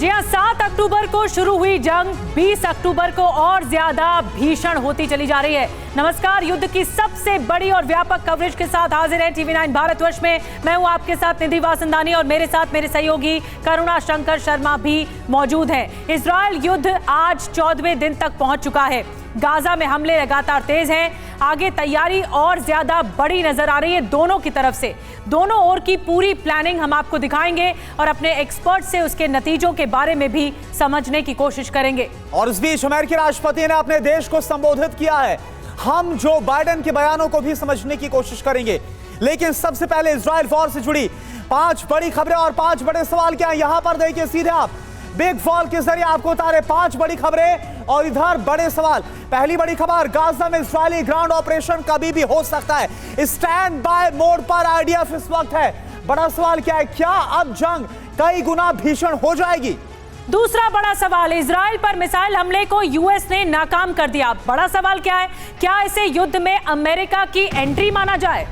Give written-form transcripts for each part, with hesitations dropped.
जी हाँ, 7 अक्टूबर को शुरू हुई जंग 20 अक्टूबर को और ज्यादा भीषण होती चली जा रही है। नमस्कार, युद्ध की सबसे बड़ी और व्यापक कवरेज के साथ हाजिर है टीवी 9 भारतवर्ष में। मैं हूं आपके साथ निधि वासंदानी और मेरे साथ मेरे सहयोगी करुणा शंकर शर्मा भी मौजूद हैं। इजरायल युद्ध आज 14वें दिन तक पहुंच चुका है। गाजा में हमले लगातार तेज हैं। आगे तैयारी और ज्यादा बड़ी नजर आ रही है दोनों की तरफ से। दोनों ओर की पूरी प्लानिंग हम आपको दिखाएंगे और अपने एक्सपर्ट से उसके नतीजों के बारे में भी समझने की कोशिश करेंगे। और इस बीच अमेरिकी राष्ट्रपति ने अपने देश को संबोधित किया है। हम जो बाइडेन के बयानों को भी समझने की कोशिश करेंगे, लेकिन सबसे पहले इजरायल वॉर से जुड़ी 5 बड़ी खबरें और 5 बड़े सवाल क्या हैं, यहां पर देखिए सीधे आप बिग फॉल के जरिए आपको उतारे 5 बड़ी खबरें और इधर बड़े सवाल। पहली बड़ी खबर, गाजा में इजरायली ग्राउंड ऑपरेशन कभी भी हो सकता है। स्टैंड बाय मोड पर आईडीएफ इस वक्त है। बड़ा सवाल क्या है, क्या अब जंग कई गुना भीषण हो जाएगी? दूसरा बड़ा सवाल, इजरायल पर मिसाइल हमले को यूएस ने नाकाम कर दिया। बड़ा सवाल क्या है, क्या इसे युद्ध में अमेरिका की एंट्री माना जाए?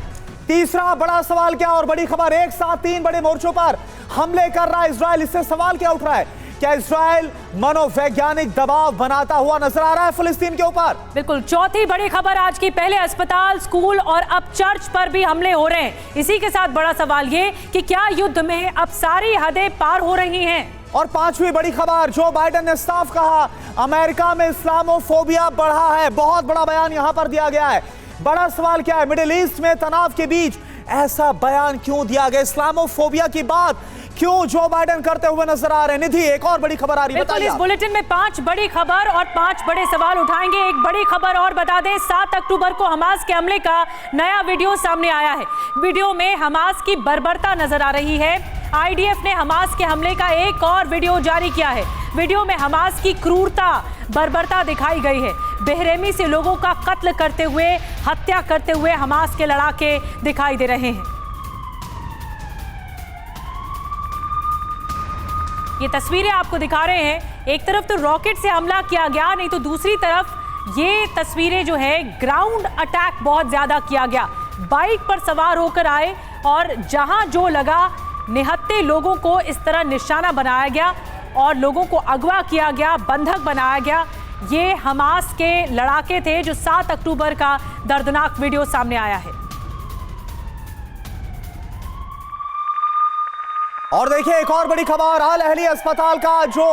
तीसरा बड़ा सवाल क्या, और बड़ी खबर, एक साथ 3 बड़े मोर्चों पर हमले कर रहा है इजरायल। इससे सवाल क्या उठ रहा है, क्या इजरायल मनोवैज्ञानिक दबाव बनाता हुआ नजर आ रहा है फिलिस्तीन के ऊपर? बिल्कुल। चौथी बड़ी खबर आज की, पहले अस्पताल, स्कूल और अब चर्च पर भी हमले हो रहे हैं। इसी के साथ बड़ा सवाल ये कि क्या युद्ध में अब सारी हदें पार हो रही हैं? और 5वीं बड़ी खबर, जो बाइडेन ने साफ कहा अमेरिका में इस्लामोफोबिया बढ़ा है। बहुत बड़ा बयान यहां पर दिया गया है। बड़ा सवाल क्या है, मिडिल ईस्ट में तनाव के बीच ऐसा बयान क्यों दिया गया? इस्लामोफोबिया की बात क्यों जो बाइडेन करते हुए नजर आ रहे हैं? निधि, एक और बड़ी खबर आ रही है, बताइए। इस बुलेटिन में 5 बड़ी खबर और 5 बड़े सवाल उठाएंगे। एक बड़ी खबर और बता दें, 7 अक्टूबर को हमास के हमले का नया वीडियो सामने आया है। वीडियो में हमास की बर्बरता नजर आ रही है। आईडीएफ ने हमास के हमले का एक और वीडियो जारी किया है। वीडियो में हमास की क्रूरता, बर्बरता दिखाई गई है। बेरहमी से लोगों का कत्ल करते हुए, हत्या करते हुए हमास के लड़ाके दिखाई दे रहे हैं। ये तस्वीरें आपको दिखा रहे हैं। एक तरफ तो रॉकेट से हमला किया गया, नहीं तो दूसरी तरफ ये तस्वीरें जो है ग्राउंड अटैक बहुत ज्यादा किया गया। बाइक पर सवार होकर आए और जहां जो लगा निहत्थे लोगों को इस तरह निशाना बनाया गया और लोगों को अगवा किया गया, बंधक बनाया गया। ये हमास के लड़ाके थे जो 7 अक्टूबर का दर्दनाक वीडियो सामने आया है। और देखिए एक और बड़ी खबर, अल अहली अस्पताल का जो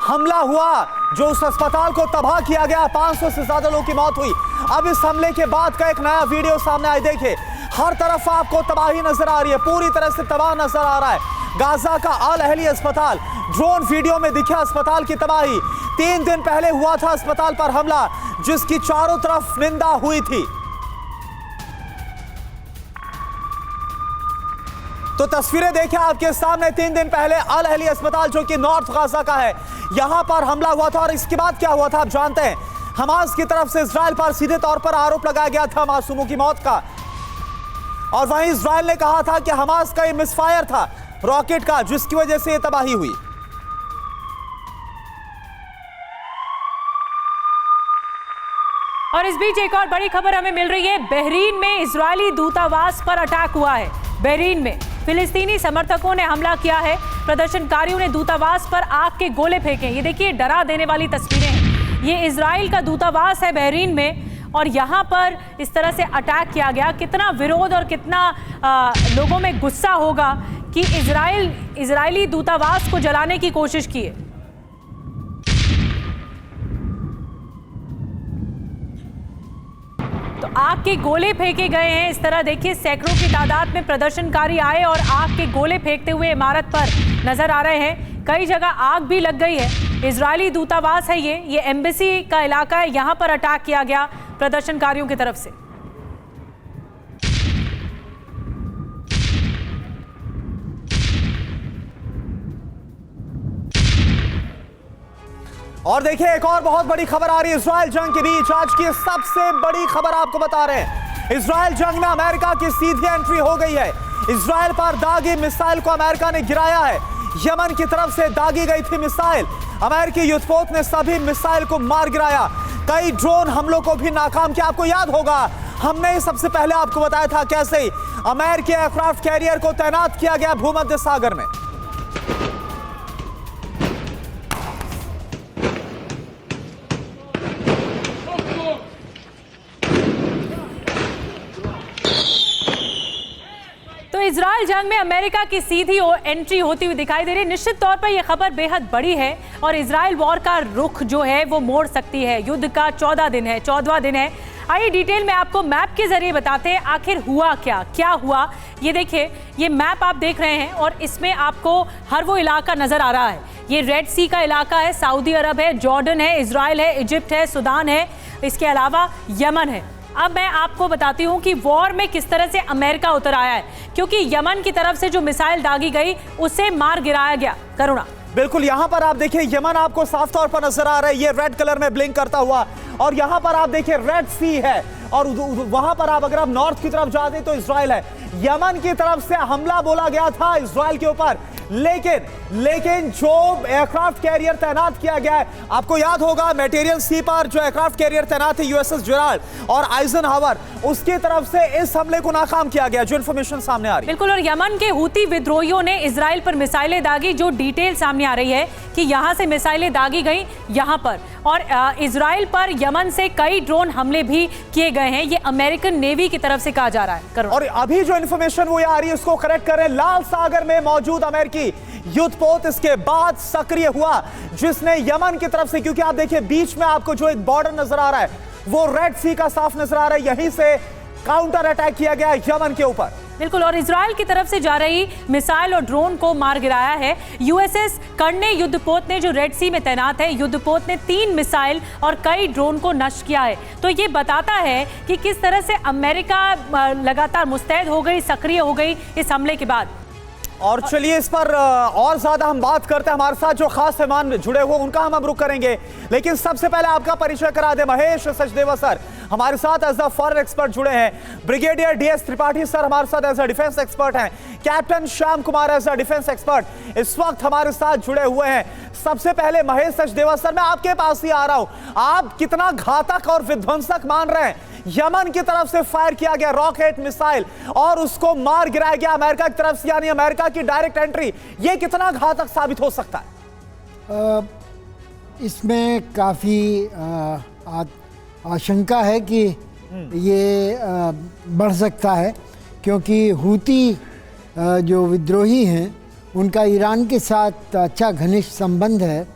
हमला हुआ, जो उस अस्पताल को तबाह किया गया, 500 से ज्यादा लोगों की मौत हुई। अब इस हमले के बाद का एक नया वीडियो सामने आया। देखिए हर तरफ आपको तबाही नजर आ रही है, पूरी तरह से तबाह नजर आ रहा है गाजा का अल अहली अस्पताल। ड्रोन वीडियो में दिखा अस्पताल की तबाही। 3 दिन पहले हुआ था अस्पताल पर हमला, जिसकी चारों तरफ निंदा हुई थी। तो तस्वीरें देखिए आपके सामने, 3 दिन पहले अल अहली अस्पताल जो कि नॉर्थ गाजा का है, यहां पर हमला हुआ था। और इसके बाद क्या हुआ था आप जानते हैं, हमास की तरफ से इजरायल पर सीधे तौर पर आरोप लगाया गया था मासूमों की मौत का। और वहीं इजरायल ने कहा था कि हमास का ये मिसफायर था रॉकेट का, जिसकी वजह से ये तबाही हुई। और इस बीच एक और बड़ी खबर हमें मिल रही है। बहरीन में इजरायली दूतावास पर अटैक हुआ है। बहरीन में फिलिस्तीनी समर्थकों ने हमला किया है। प्रदर्शनकारियों ने दूतावास पर आग के गोले फेंके। ये देखिए डरा देने वाली तस्वीरें हैं। ये इजराइल का दूतावास है बहरीन में और यहाँ पर इस तरह से अटैक किया गया। कितना विरोध और कितना लोगों में गुस्सा होगा कि इजरायली दूतावास को जलाने की कोशिश की है। तो आग के गोले फेंके गए हैं। इस तरह देखिए सैकड़ों की तादाद में प्रदर्शनकारी आए और आग के गोले फेंकते हुए इमारत पर नजर आ रहे हैं। कई जगह आग भी लग गई है। इजरायली दूतावास है ये एम्बेसी का इलाका है। यहां पर अटैक किया गया प्रदर्शनकारियों की तरफ से। और देखिए एक और बहुत बड़ी खबर आ रही है इजरायल जंग के बीच। आज की सबसे बड़ी खबर आपको बता रहे हैं, इजरायल जंग में अमेरिका की सीधी एंट्री हो गई है। इजरायल पर दागी मिसाइल को अमेरिका ने गिराया है। यमन की तरफ से दागी गई थी मिसाइल, अमेरिकी युद्धपोत ने सभी मिसाइल को मार गिराया। कई ड्रोन हमलों को भी नाकाम किया। आपको याद होगा हमने सबसे पहले आपको बताया था कैसे अमेरिकी एयरक्राफ्ट कैरियर को तैनात किया गया भूमध्य सागर में। इजराइल जंग में अमेरिका की सीधी एंट्री होती हुई दिखाई दे रही है। निश्चित तौर पर यह खबर बेहद बड़ी है और इजराइल वॉर का रुख जो है वो मोड़ सकती है। युद्ध का 14वां दिन है। आइए डिटेल में आपको मैप के जरिए बताते हैं आखिर हुआ क्या हुआ। ये देखिए, ये मैप आप देख रहे हैं और इसमें आपको हर वो इलाका नजर आ रहा है। ये रेड सी का इलाका है, सऊदी अरब है, जॉर्डन है, इजराइल है, इजिप्ट है, सूडान है, इसके अलावा यमन है। अब मैं आपको बताती हूँ कि वॉर में किस तरह से अमेरिका उतर आया है, क्योंकि यमन की तरफ से जो मिसाइल दागी गई उसे मार गिराया गया। करुणा, बिल्कुल, यहां पर आप देखिए यमन आपको साफ तौर पर नजर आ रहा है, ये रेड कलर में ब्लिंक करता हुआ, और यहां पर आप देखिए रेड सी है, और वहां पर आप अगर आप नॉर्थ की तरफ जाते तो इजराइल है। यमन की तरफ से हमला बोला गया था इजराइल के ऊपर, लेकिन जो एयरक्राफ्ट कैरियर तैनात किया गया है, आपको याद होगा मेडिटेरियन सी पर जो एयरक्राफ्ट कैरियर तैनात है यूएसएस जेराल्ड और आइजनहावर, उसकी तरफ से इस हमले को नाकाम किया गया, जो इंफॉर्मेशन सामने आ रही है। बिल्कुल, और यमन के हूती विद्रोहियों ने इजराइल पर मिसाइलें दागी। जो डिटेल सामने आ रही है कि यहां से मिसाइलें दागी गई यहां पर, और इजराइल पर यमन से कई ड्रोन हमले भी किए गए हैं। ये अमेरिकन नेवी की तरफ से कहा जा रहा है। और अभी जो इंफॉर्मेशन वो आ रही है उसको करेक्ट करें, लाल सागर में मौजूद अमेरिकी युद्धपोत इसके बाद सक्रिय हुआ, जिसने यमन की तरफ से, क्योंकि आप देखिए बीच में आपको जो एक बॉर्डर नजर आ रहा है वो रेड सी का साफ नजर आ रहा है, यहीं से काउंटर अटैक किया गया यमन के ऊपर। बिल्कुल, और इजराइल की तरफ से जा रही मिसाइल और ड्रोन को मार गिराया है यूएसएस कर्णे युद्धपोत ने, जो रेड सी में तैनात है। युद्धपोत ने 3 मिसाइल और कई ड्रोन को नष्ट किया है। तो ये बताता है कि किस तरह से अमेरिका लगातार मुस्तैद हो गई, सक्रिय हो गई इस हमले के बाद। और चलिए इस पर और ज्यादा हम बात करते हैं, हमारे साथ जो खास मेहमान जुड़े हुए उनका हम रुख करेंगे, लेकिन सबसे पहले आपका परिचय करा दे। महेश सचदेवा सर हमारे साथ एज अ फॉरेन एक्सपर्ट जुड़े हैं, ब्रिगेडियर डीएस त्रिपाठी सर हमारे साथ एज अ डिफेंस एक्सपर्ट हैं, captain Shyam Kumar as a defence expert इस वक्त हमारे साथ जुड़े हुए हैं। सबसे पहले महेश सचदेवा सर, मैं आपके पास ही आ रहा हूं, आप कितना घातक और विध्वंसक मान रहे हैं यमन की तरफ से फायर किया गया रॉकेट मिसाइल और उसको मार गिराया गया अमेरिका की तरफ से, यानी अमेरिका की डायरेक्ट एंट्री, ये कितना घातक साबित हो सकता है? इसमें काफ़ी आशंका है कि ये बढ़ सकता है, क्योंकि हूती जो विद्रोही हैं उनका ईरान के साथ अच्छा घनिष्ठ संबंध है,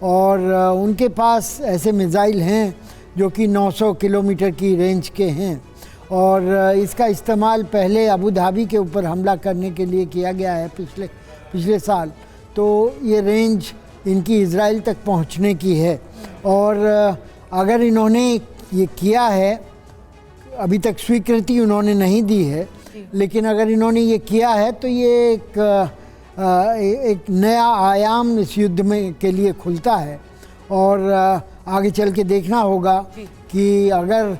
और उनके पास ऐसे मिसाइल हैं जो कि 900 किलोमीटर की रेंज के हैं, और इसका इस्तेमाल पहले अबू धाबी के ऊपर हमला करने के लिए किया गया है पिछले साल। तो ये रेंज इनकी इजराइल तक पहुंचने की है, और अगर इन्होंने ये किया है, अभी तक स्वीकृति उन्होंने नहीं दी है, लेकिन अगर इन्होंने ये किया है तो ये एक नया आयाम इस युद्ध में के लिए खुलता है, और आगे चल के देखना होगा कि अगर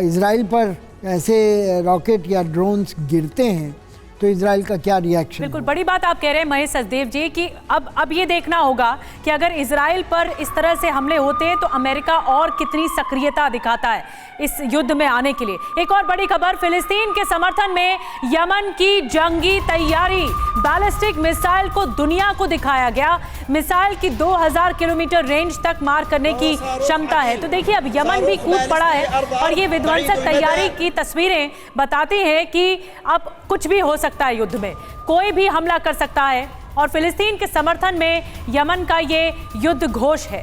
इजराइल पर ऐसे रॉकेट या ड्रोन्स गिरते हैं तो इजराइल का क्या रिएक्शन। बिल्कुल, बड़ी बात आप कह रहे हैं महेश सचदेव जी कि अब ये देखना होगा कि अगर इजराइल पर इस तरह से हमले होते हैं तो अमेरिका और कितनी सक्रियता दिखाता है इस युद्ध में आने के लिए। एक और बड़ी खबर, फिलिस्तीन के समर्थन में यमन की जंगी तैयारी, बैलिस्टिक मिसाइल को दुनिया को दिखाया गया। मिसाइल की 2000 किलोमीटर रेंज तक मार करने की क्षमता है। तो देखिए अब यमन भी कूद पड़ा है, और ये विध्वंसक तैयारी की तस्वीरें बताती हैं कि अब कुछ भी हो सकता है, युद्ध में कोई भी हमला कर सकता है, और फिलिस्तीन के समर्थन में यमन का ये युद्ध घोष है।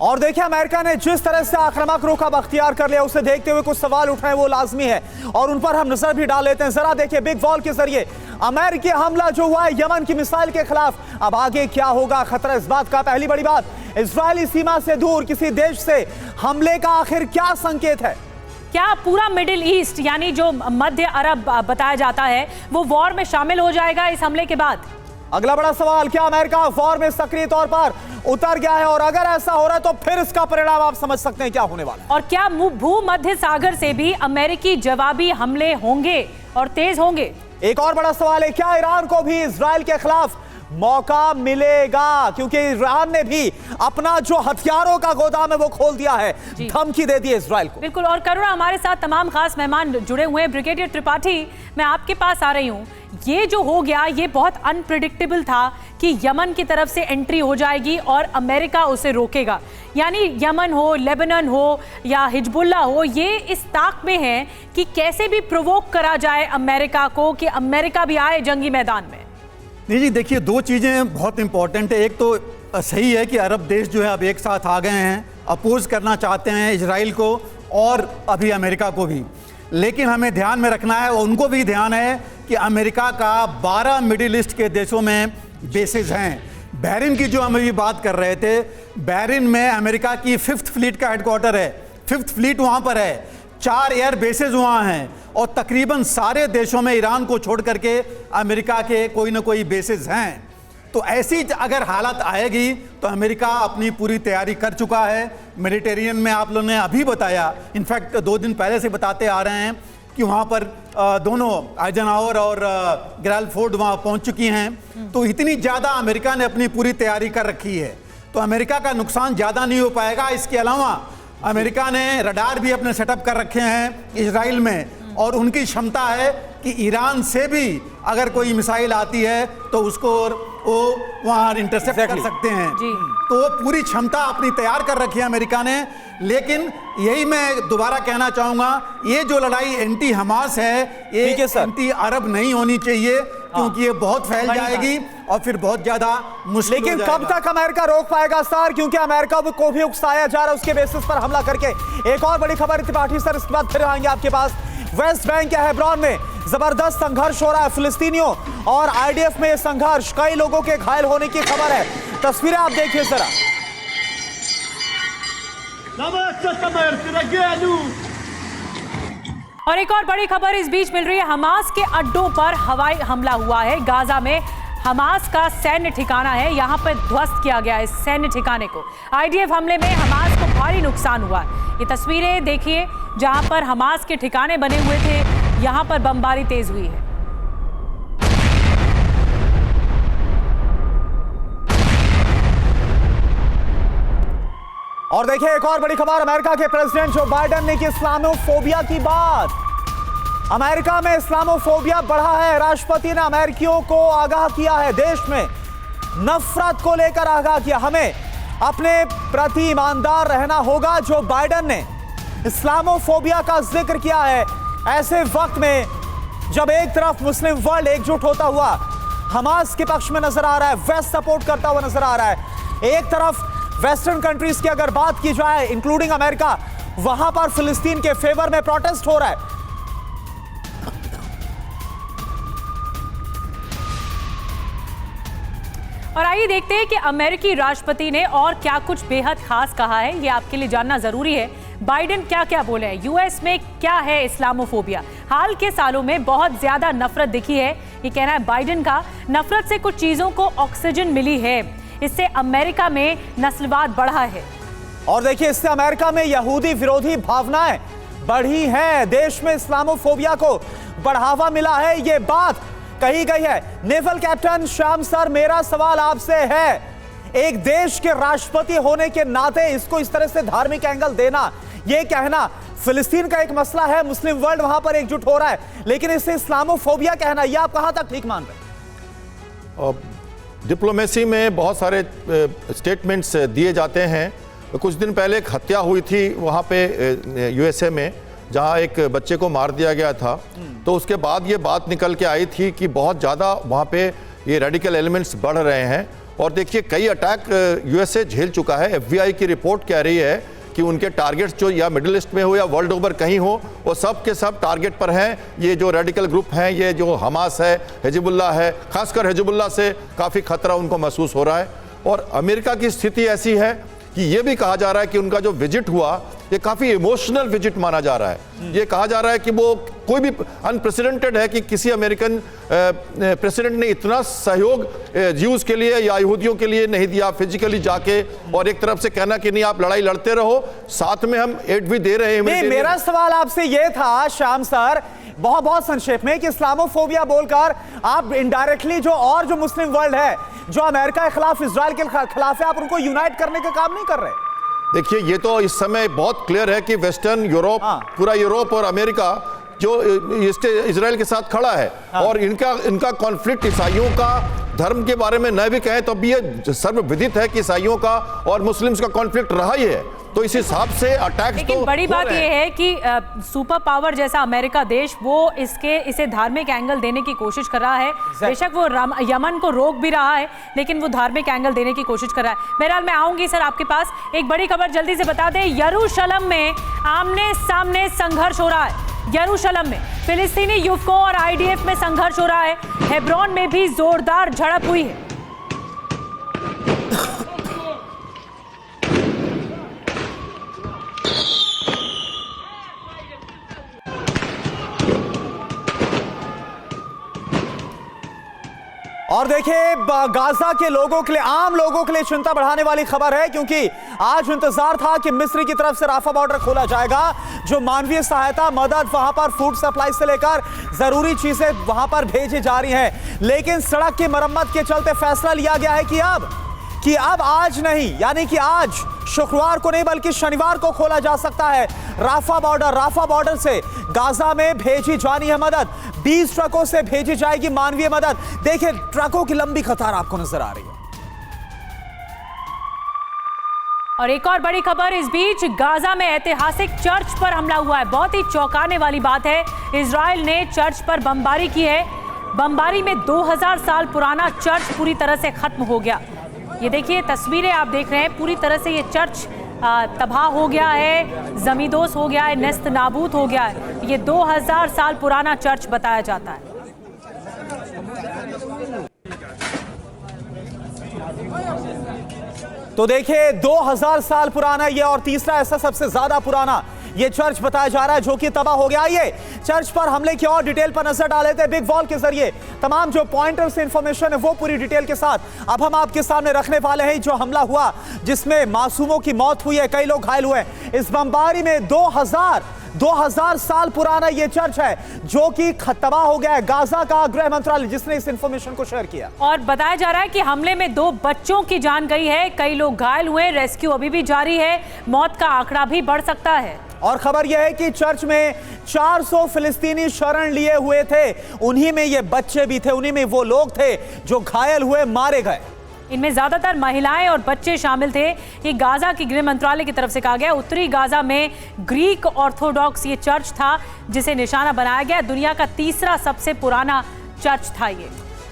और देखिए अमेरिका ने जिस तरह से आक्रामक रुख अब अख्तियार कर लिया, उसे देखते हुए कुछ सवाल उठ रहे हैं, वो लाजमी है और उन पर हम नजर भी डाल लेते हैं। जरा देखिए बिग वॉल के जरिए अमेरिकी हमला जो हुआ है यमन की मिसाइल के खिलाफ, अब आगे क्या होगा, खतरा इस बात का। पहली बड़ी बात, इजरायली सीमा से दूर किसी देश से हमले का आखिर क्या संकेत है? क्या पूरा मिडिल ईस्ट यानी जो मध्य अरब बताया जाता है वो वॉर में शामिल हो जाएगा इस हमले के बाद? अगला बड़ा सवाल, क्या अमेरिका वॉर में सक्रिय तौर पर उतर गया है, और अगर ऐसा हो रहा है तो फिर इसका परिणाम आप समझ सकते हैं क्या होने वाला है? और क्या भूमध्य सागर से भी अमेरिकी जवाबी हमले होंगे और तेज होंगे? एक और बड़ा सवाल है, क्या ईरान को भी इजराइल के खिलाफ मौका मिलेगा, क्योंकि ईरान ने भी अपना जो हथियारों का गोदाम है वो खोल दिया है, धमकी दे दी है इजराइल को। बिल्कुल, और करुणा हमारे साथ तमाम खास मेहमान जुड़े हुए हैं। ब्रिगेडियर त्रिपाठी, मैं आपके पास आ रही हूं, ये जो हो गया ये बहुत अनप्रिडिक्टेबल था कि यमन की तरफ से एंट्री हो जाएगी और अमेरिका उसे रोकेगा। यानी यमन हो, लेबनान हो या हिजबुल्ला हो, ये इस ताक में है कि कैसे भी प्रोवोक करा जाए अमेरिका को, कि अमेरिका भी आए जंगी मैदान में। नहीं जी, देखिए दो चीज़ें बहुत इंपॉर्टेंट है। एक तो सही है कि अरब देश जो है अब एक साथ आ गए हैं, अपोज करना चाहते हैं इजराइल को और अभी अमेरिका को भी, लेकिन हमें ध्यान में रखना है, और उनको भी ध्यान है कि अमेरिका का 12 मिडिल ईस्ट के देशों में बेसेस हैं। बहरीन की जो हम अभी बात कर रहे थे, बहरीन में अमेरिका की 5th फ्लीट का हेडक्वार्टर है, 5th फ्लीट वहाँ पर है, 4 एयर बेसेस वहाँ हैं, और तकरीबन सारे देशों में ईरान को छोड़ करके अमेरिका के कोई ना कोई बेसेस हैं। तो ऐसी अगर हालत आएगी तो अमेरिका अपनी पूरी तैयारी कर चुका है। मेडिटेरियन में आप लोगों ने अभी बताया, इनफैक्ट 2 दिन पहले से बताते आ रहे हैं कि वहाँ पर दोनों आइजनहावर और गेराल्ड फोर्ड वहाँ पहुँच चुकी हैं। तो इतनी ज़्यादा अमेरिका ने अपनी पूरी तैयारी कर रखी है, तो अमेरिका का नुकसान ज़्यादा नहीं हो पाएगा। इसके अलावा अमेरिका ने रडार भी अपने सेटअप कर रखे हैं इजराइल में, और उनकी क्षमता है कि ईरान से भी अगर कोई मिसाइल आती है तो उसको वो वहाँ इंटरसेप्ट कर सकते हैं। तो वो पूरी क्षमता अपनी तैयार कर रखी है अमेरिका ने। लेकिन यही मैं दोबारा कहना चाहूँगा, ये जो लड़ाई एंटी हमास है, ये एंटी अरब नहीं होनी चाहिए, क्योंकि ये बहुत फैल जाएगी और फिर बहुत ज्यादा मुश्किल। लेकिन कब तक अमेरिका रोक पाएगा सर, क्योंकि अमेरिका को भी उकसाया जा रहा है उसके बेसिस पर हमला करके। एक और बड़ी खबर त्रिपाठी सर, इसके बाद फिर आएंगे आपके पास। वेस्ट बैंक के हेब्रोन में जबरदस्त संघर्ष हो रहा है फिलिस्तीनियों और आईडीएफ में। यह संघर्ष, कई लोगों के घायल होने की खबर है, तस्वीरें आप देखिए जरा। और एक और बड़ी खबर इस बीच मिल रही है, हमास के अड्डों पर हवाई हमला हुआ है। गाजा में हमास का सैन्य ठिकाना है, यहाँ पर ध्वस्त किया गया है इस सैन्य ठिकाने को। आईडीएफ हमले में हमास को भारी नुकसान हुआ है। ये तस्वीरें देखिए जहाँ पर हमास के ठिकाने बने हुए थे, यहाँ पर बमबारी तेज हुई है। और देखिए एक और बड़ी खबर, अमेरिका के प्रेसिडेंट जो बाइडेन ने की इस्लामोफोबिया की बात। अमेरिका में इस्लामोफोबिया बढ़ा है। राष्ट्रपति ने अमेरिकियों को आगाह किया है, देश में नफरत को लेकर आगाह किया। हमें अपने प्रति ईमानदार रहना होगा। जो बाइडेन ने इस्लामोफोबिया का जिक्र किया है ऐसे वक्त में जब एक तरफ मुस्लिम वर्ल्ड एकजुट होता हुआ हमास के पक्ष में नजर आ रहा है, वेस्ट सपोर्ट करता हुआ नजर आ रहा है, एक तरफ वेस्टर्न कंट्रीज की अगर बात की जाए इंक्लूडिंग अमेरिका, वहां पर फिलिस्तीन के फेवर में प्रोटेस्ट हो रहा है। और आइए देखते हैं कि अमेरिकी राष्ट्रपति ने और क्या कुछ बेहद खास कहा है, ये आपके लिए जानना जरूरी है। बाइडेन क्या क्या बोले हैं, यूएस में क्या है इस्लामोफोबिया। हाल के सालों में बहुत ज्यादा नफरत दिखी है, ये कहना है बाइडेन का। नफरत से कुछ चीजों को ऑक्सीजन मिली है, इससे अमेरिका में नस्लवाद बढ़ा है। और देखिए इससे अमेरिका में यहूदी विरोधी भावनाएं बढ़ी हैं, देश में इस्लामोफोबिया को बढ़ावा मिला है, ये बात कही गई है। नेवल कैप्टन श्याम सर, मेरा सवाल आपसे है, एक देश के राष्ट्रपति होने के नाते इसको इस तरह से धार्मिक एंगल देना, ये कहना फिलिस्तीन का एक मसला है, मुस्लिम वर्ल्ड वहां पर एकजुट हो रहा है, लेकिन इससे इस्लामोफोबिया कहना, यह आप कहां तक ठीक मान रहे हैं? डिप्लोमेसी में बहुत सारे स्टेटमेंट्स दिए जाते हैं। कुछ दिन पहले एक हत्या हुई थी वहाँ पे यूएसए में, जहाँ एक बच्चे को मार दिया गया था। तो उसके बाद ये बात निकल के आई थी कि बहुत ज़्यादा वहाँ पे ये रेडिकल एलिमेंट्स बढ़ रहे हैं। और देखिए कई अटैक यूएसए झेल चुका है। एफबीआई की रिपोर्ट कह रही है कि उनके टारगेट्स जो या मिडिल ईस्ट में हो या वर्ल्ड ओवर कहीं हो, वो सब के सब टारगेट पर हैं। ये जो रेडिकल ग्रुप हैं, ये जो हमास है, हिजबुल्लाह है, खासकर हिजबुल्लाह से काफ़ी खतरा उनको महसूस हो रहा है। और अमेरिका की स्थिति ऐसी है कि ये भी कहा जा रहा है कि उनका जो विजिट हुआ ये काफ़ी इमोशनल विजिट माना जा रहा है। ये कहा जा रहा है कि वो कोई भी अनप्रेसिडेंटेड है कि किसी अमेरिकन प्रेसिडेंट ने इतना सहयोग ज्यूज़ के लिए या यहूदियों के लिए नहीं दिया, फिजिकली जाके, और एक तरफ से कहना कि नहीं आप लड़ाई लड़ते रहो, साथ में हम एड भी दे रहे हैं। नहीं, मेरा सवाल आपसे ये था श्याम सर, बहुत संक्षेप में, कि इस्लामोफोबिया बोलकर आप इनडायरेक्टली जो मुस्लिम वर्ल्ड है, जो अमेरिका के खिलाफ, इजराइल के खिलाफ है, आप उनको यूनाइट करने का काम नहीं कर रहे। देखिए ये तो इस समय बहुत क्लियर है कि वेस्टर्न यूरोप, पूरा यूरोप और अमेरिका जो इजराइल के साथ खड़ा है, और इनका कॉन्फ्लिक्ट ईसाइयों का धर्म के बारे में न भी कहें तो भी ये सर्वविदित है कि ईसाइयों का और मुस्लिम्स का कॉन्फ्लिक्ट रहा ही है, तो इस हिसाब से अटैक्स लेकिन तो बड़ी बात यह है कि सुपर पावर जैसा अमेरिका देश वो इसे धार्मिक एंगल देने की कोशिश कर रहा है। बेशक वो यमन को रोक भी रहा है, लेकिन वो धार्मिक एंगल देने की कोशिश कर रहा है। बहरहाल मैं आऊंगी सर आपके पास। एक बड़ी खबर जल्दी से बता दें, यरूशलेम में आमने सामने संघर्ष हो रहा है। यरूशलेम में फिलिस्तीनी युवकों और आईडीएफ में संघर्ष हो रहा है। हेब्रोन में भी जोरदार झड़प हुई है। और देखिए गाजा के लोगों के लिए, आम लोगों के लिए चिंता बढ़ाने वाली खबर है, क्योंकि आज इंतजार था कि मिस्र की तरफ से राफा बॉर्डर खोला जाएगा, जो मानवीय सहायता मदद वहां पर फूड सप्लाई से लेकर जरूरी चीजें वहां पर भेजी जा रही हैं। लेकिन सड़क की मरम्मत के चलते फैसला लिया गया है कि अब आज नहीं, यानी कि आज शुक्रवार को नहीं बल्कि शनिवार को खोला जा सकता है राफा बॉर्डर से गाजा में भेजी जानी है मदद। 20 ट्रकों से भेजी जाएगी मानवीय मदद। देखिए ट्रकों की लंबी कतार आपको नजर आ रही है। और एक और बड़ी खबर इस बीच, गाजा में ऐतिहासिक चर्च पर हमला हुआ है। बहुत ही चौंकाने वाली बात है, इजराइल ने चर्च पर बमबारी की है। बमबारी में 2000 साल पुराना चर्च पूरी तरह से खत्म हो गया। ये देखिए तस्वीरें आप देख रहे हैं, पूरी तरह से ये चर्च तबाह हो गया है, जमींदोज हो गया है, नेस्त नाबूद हो गया है। ये 2000 साल पुराना चर्च बताया जाता है। तो देखिए 2000 साल पुराना ये, और तीसरा ऐसा सबसे ज्यादा पुराना ये चर्च बताया जा रहा है जो कि तबाह हो गया। ये चर्च पर हमले की और डिटेल पर नजर डाले थे बिग वॉल के जरिए। तमाम जो पॉइंटर्स इंफॉर्मेशन है वो पूरी डिटेल के साथ अब हम आपके सामने रखने वाले हैं। जो हमला हुआ जिसमें मासूमों की मौत हुई है, कई लोग घायल हुए। इस बमबारी में 2000 साल पुराना ये चर्च है जो कि तबाह हो गया है। गाजा का गृह मंत्रालय जिसने इस इंफॉर्मेशन को शेयर किया, और बताया जा रहा है कि हमले में 2 बच्चों की जान गई है, कई लोग घायल हुए। रेस्क्यू अभी भी जारी है, मौत का आंकड़ा भी बढ़ सकता है। और खबर यह है कि चर्च में 400 फिलिस्तीनी शरण लिए हुए थे, उन्हीं में ये बच्चे भी थे, उन्हीं में वो लोग थे जो घायल हुए, मारे गए। इनमें ज्यादातर महिलाएं और बच्चे शामिल थे। ये गाजा की गृह मंत्रालय की तरफ से कहा गया। उत्तरी गाजा में ग्रीक ऑर्थोडॉक्स ये चर्च था जिसे निशाना बनाया गया। दुनिया का तीसरा सबसे पुराना चर्च था ये।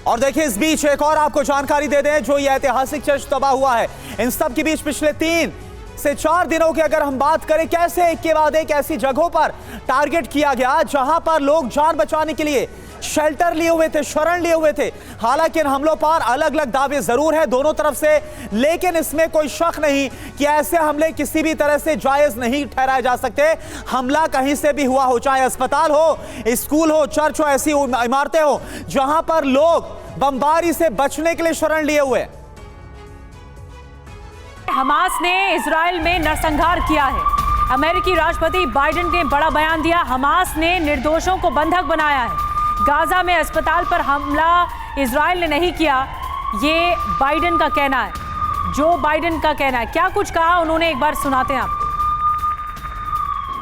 और देखिए इस बीच एक और आपको जानकारी दे दें, जो ये ऐतिहासिक चर्च तबाह हुआ है, इन सब के बीच पिछले 3 से 4 दिनों की अगर हम बात करें, कैसे एक के बाद एक ऐसी जगहों पर टारगेट किया गया जहां पर लोग जान बचाने के लिए शेल्टर लिए हुए थे, शरण लिए हुए थे। हालांकि इन हमलों पर अलग अलग दावे जरूर है दोनों तरफ से, लेकिन इसमें कोई शक नहीं कि ऐसे हमले किसी भी तरह से जायज नहीं ठहराए जा सकते। हमला कहीं से भी हुआ हो, चाहे अस्पताल हो, स्कूल हो, चर्च हो, ऐसी इमारतें हो जहां पर लोग बमबारी से बचने के लिए शरण लिए हुए। हमास ने इजराइल में नरसंहार किया है। अमेरिकी राष्ट्रपति बाइडेन ने बड़ा बयान दिया। हमास ने निर्दोषों को बंधक बनाया है। गाजा में अस्पताल पर हमला इजराइल ने नहीं किया, ये बाइडेन का कहना है, जो बाइडेन का कहना है। क्या कुछ कहा उन्होंने, एक बार सुनाते हैं आपको।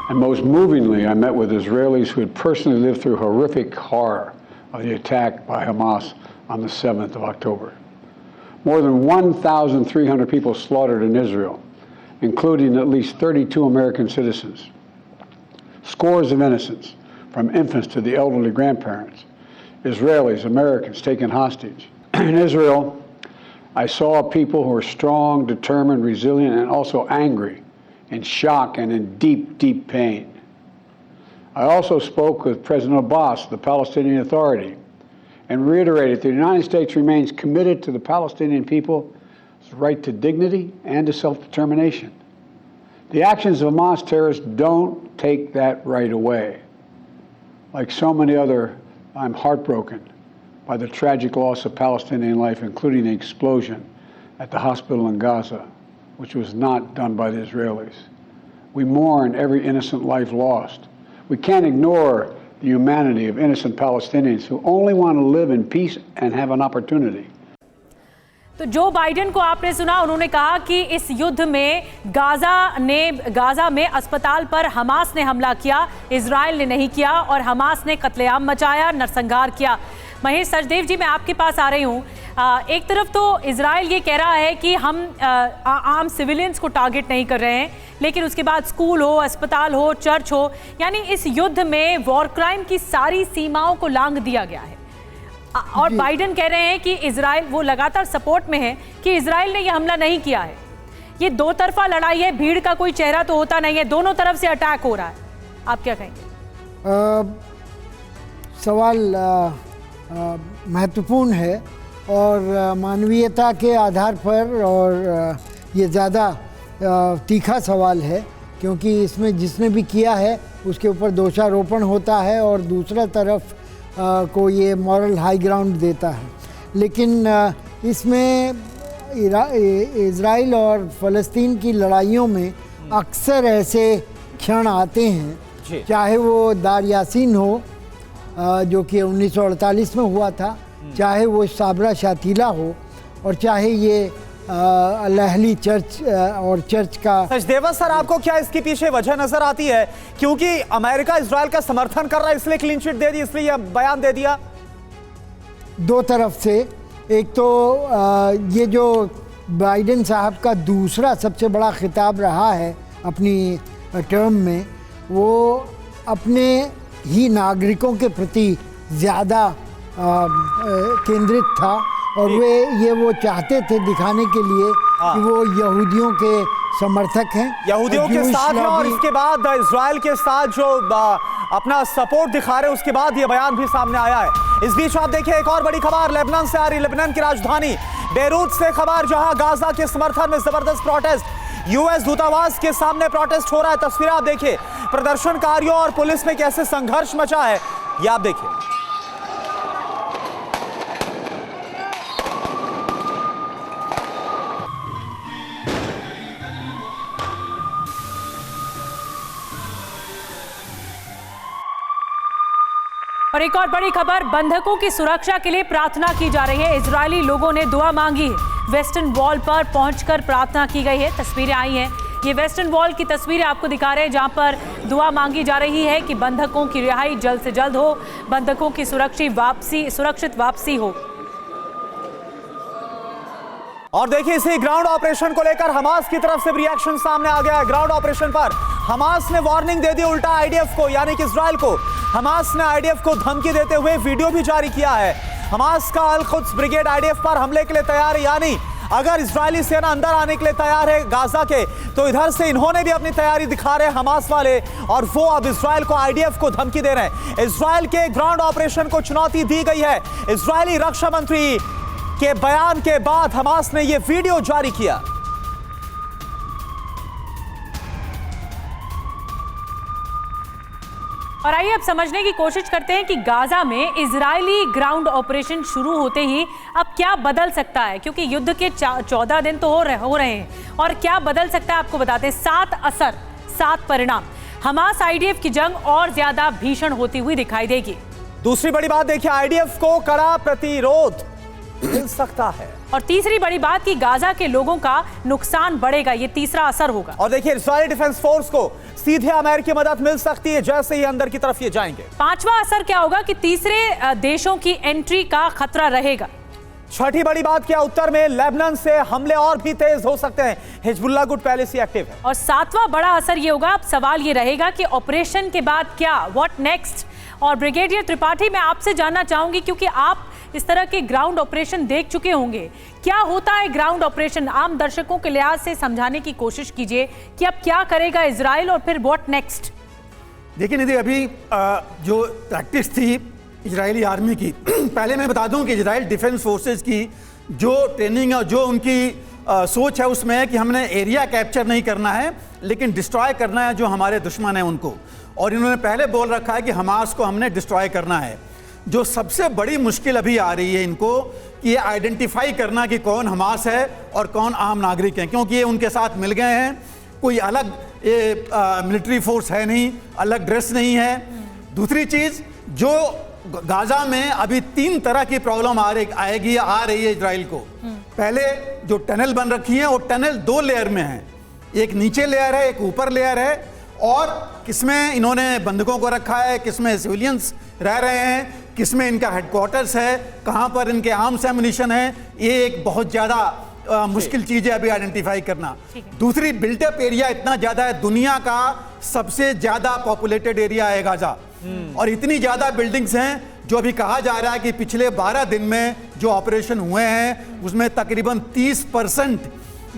And most movingly, I met with Israelis who had personally lived through horrific horror of the attack by Hamas on the 7th of October. More than 1,300 people slaughtered in Israel, including at least 32 American citizens. Scores of innocents, from infants to the elderly grandparents. Israelis, Americans taken hostage. In Israel, I saw people who are strong, determined, resilient, and also angry, in shock and in deep, deep pain. I also spoke with President Abbas, the Palestinian Authority, and reiterated that the United States remains committed to the Palestinian people's right to dignity and to self-determination. The actions of Hamas terrorists don't take that right away. Like so many other, I'm heartbroken by the tragic loss of Palestinian life, including the explosion at the hospital in Gaza, which was not done by the Israelis. We mourn every innocent life lost. We can't ignore the humanity of innocent Palestinians who only want to live in peace and have an opportunity. तो Joe Biden को आपने सुना, उन्होंने कहा कि इस युद्ध में गाजा में अस्पताल पर हमास ने हमला किया, इजराइल ने नहीं किया, और हमास ने कत्लेआम मचाया, नरसंहार किया। महेश सचदेव जी, मैं आपके पास आ रही हूँ। एक तरफ तो इजराइल ये कह रहा है कि हम आम सिविलियंस को टारगेट नहीं कर रहे हैं, लेकिन उसके बाद स्कूल हो, अस्पताल हो, चर्च हो, यानी इस युद्ध में वॉर क्राइम की सारी सीमाओं को लांघ दिया गया है। और बाइडेन कह रहे हैं कि इजराइल, वो लगातार सपोर्ट में है कि इजराइल ने यह हमला नहीं किया है। ये दो तरफा लड़ाई है, भीड़ का कोई चेहरा तो होता नहीं है, दोनों तरफ से अटैक हो रहा है। आप क्या कहेंगे? सवाल महत्वपूर्ण है और मानवीयता के आधार पर, और ये ज़्यादा तीखा सवाल है, क्योंकि इसमें जिसने भी किया है उसके ऊपर दोषारोपण होता है और दूसरा तरफ को ये मॉरल हाई ग्राउंड देता है। लेकिन इसमें इज़राइल और फ़लस्तीन की लड़ाइयों में अक्सर ऐसे क्षण आते हैं, चाहे वो दार यासीन हो जो कि 1948 में हुआ था, चाहे वो साबरा शातीला हो, और चाहे ये अल-अहली चर्च और चर्च का। सचदेवा सर, आपको क्या इसके पीछे वजह नजर आती है? क्योंकि अमेरिका इजराइल का समर्थन कर रहा है, इसलिए क्लीन चिट दे दी, इसलिए यह बयान दे दिया? दो तरफ से। एक तो ये जो बाइडेन साहब का दूसरा सबसे बड़ा खिताब रहा है अपनी टर्म में, वो अपने ही नागरिकों के प्रति ज़्यादा केंद्रित था, और वो चाहते थे दिखाने के लिए कि वो यहूदियों के समर्थक हैं, यहूदियों के साथ हैं, और इसके बाद इजराइल के साथ जो अपना सपोर्ट दिखा रहे हैं, उसके बाद ये बयान भी सामने आया है। इस बीच आप देखिए एक और बड़ी खबर लेबनान से आ रही, लेबनान की राजधानी बेरूत से खबर, जहां गाजा के समर्थन में जबरदस्त प्रोटेस्ट, यूएस दूतावास के सामने प्रोटेस्ट हो रहा है। तस्वीरें आप देखिए, प्रदर्शनकारियों और पुलिस में कैसे संघर्ष मचा है, ये आप देखिए। और एक और बड़ी खबर, बंधकों की सुरक्षा के लिए प्रार्थना की जा रही है। इजरायली लोगों ने दुआ मांगी है, वेस्टर्न वॉल पर पहुंचकर प्रार्थना की गई है। तस्वीरें आई हैं, ये वेस्टर्न वॉल की तस्वीरें आपको दिखा रहे हैं, जहां पर दुआ मांगी जा रही है कि बंधकों की रिहाई जल्द से जल्द हो, बंधकों की सुरक्षित वापसी हो। और देखिए, इसी ग्राउंड ऑपरेशन को लेकर हमास की तरफ से रिएक्शन सामने आ गया है। ग्राउंड ऑपरेशन पर हमास ने वार्निंग दे दी उल्टा आईडीएफ को, यानी कि इजराइल को। हमास ने आईडीएफ को धमकी देते हुए वीडियो भी जारी किया है। हमास का अल कुद्स ब्रिगेड आईडीएफ पर हमले के लिए तैयार है, यानी अगर इजरायली सेना अंदर आने के लिए तैयार है गाजा के, तो इधर से इन्होंने भी अपनी तैयारी दिखा रहे हैं हमास वाले, और वो अब इजराइल को, आईडीएफ को धमकी दे रहे हैं। इजराइल के ग्राउंड ऑपरेशन को चुनौती दी गई है। इजरायली रक्षा मंत्री के बयान के बाद हमास ने यह वीडियो जारी किया। और आइए अब समझने की कोशिश करते हैं कि गाजा में इजरायली ग्राउंड ऑपरेशन शुरू होते ही अब क्या बदल सकता है, क्योंकि युद्ध के 14 दिन तो हो रहे हैं, और क्या बदल सकता है आपको बताते हैं। 7 असर, 7 परिणाम। हमास आईडीएफ की जंग और ज्यादा भीषण होती हुई दिखाई देगी। दूसरी बड़ी बात देखिए, आईडीएफ को कड़ा प्रतिरोध मिल सकता है। और तीसरी बड़ी बात कि गाजा के लोगों का नुकसान बढ़ेगा, ये तीसरा असर होगा। और देखिए, इजरायली डिफेंस फोर्स को सीधे अमेरिकी मदद मिल सकती है जैसे ही अंदर की तरफ ये जाएंगे। पांचवा असर क्या होगा कि तीसरे देशों की एंट्री का खतरा रहेगा। छठी बड़ी बात क्या, उत्तर में लेबनान से हमले और भी तेज हो सकते हैं। हिजबुल्लाह गुट पहले से एक्टिव है। और सातवां बड़ा असर ये होगा, अब सवाल ये रहेगा कि ऑपरेशन के बाद क्या, व्हाट नेक्स्ट। और ब्रिगेडियर त्रिपाठी, मैं आपसे जानना चाहूंगी, क्योंकि आप इस तरह के ग्राउंड ऑपरेशन देख चुके होंगे, क्या होता है ग्राउंड ऑपरेशन, आम दर्शकों के लिहाज से समझाने की कोशिश कीजिए कि अब क्या करेगा इजराइल और फिर व्हाट नेक्स्ट। देखिए निधि, अभी जो प्रैक्टिस थी इजरायली आर्मी की, पहले मैं बता दूं कि इजराइल डिफेंस फोर्सेस की जो ट्रेनिंग और जो उनकी सोच है उसमें है कि हमने एरिया कैप्चर नहीं करना है, लेकिन डिस्ट्रॉय करना है जो हमारे दुश्मन हैं उनको। और इन्होंने पहले बोल रखा है कि हमास को हमने डिस्ट्रॉय करना है। जो सबसे बड़ी मुश्किल अभी आ रही है इनको, कि ये आइडेंटिफाई करना कि कौन हमास है और कौन आम नागरिक हैं, क्योंकि ये उनके साथ मिल गए हैं। कोई अलग ये मिलिट्री फोर्स है नहीं, अलग ड्रेस नहीं है। दूसरी चीज़, जो गाजा में अभी 3 तरह की प्रॉब्लम आ रही है इजराइल को। पहले जो टनल बन रखी है, वो टनल 2 लेयर में है, एक नीचे लेयर है, एक ऊपर लेयर है। और किसमें इन्होंने बंधकों को रखा है, किसमें सिविलियंस रह रहे हैं, किसमें इनका हेडक्वार्टर्स है, कहां पर इनके आर्म्स एमुनिशन है, ये एक बहुत ज्यादा मुश्किल चीज है अभी आइडेंटिफाई करना। दूसरी, बिल्टअप एरिया इतना ज्यादा है, दुनिया का सबसे ज्यादा पॉपुलेटेड एरिया है गाजा, और इतनी ज्यादा बिल्डिंग्स हैं जो अभी कहा जा रहा है कि पिछले 12 दिन में जो ऑपरेशन हुए हैं उसमें तकरीबन 30%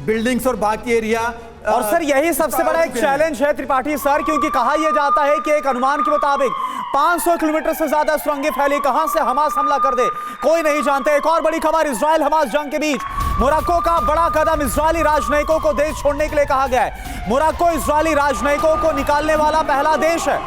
बिल्डिंग्स और बाकी एरिया। और सर यही सबसे बड़ा एक चैलेंज है त्रिपाठी सर, क्योंकि कहा यह जाता है कि एक अनुमान के मुताबिक 500 किलोमीटर से ज्यादा सुरंगें फैली, कहां से हमास हमला कर दे कोई नहीं जानते। एक और बड़ी खबर, इजराइल हमास जंग के बीच मोरक्को का बड़ा कदम, इजरायली राजनयिकों को देश छोड़ने के लिए कहा गया है। मोरक्को इजरायली राजनयिकों को निकालने वाला पहला देश है।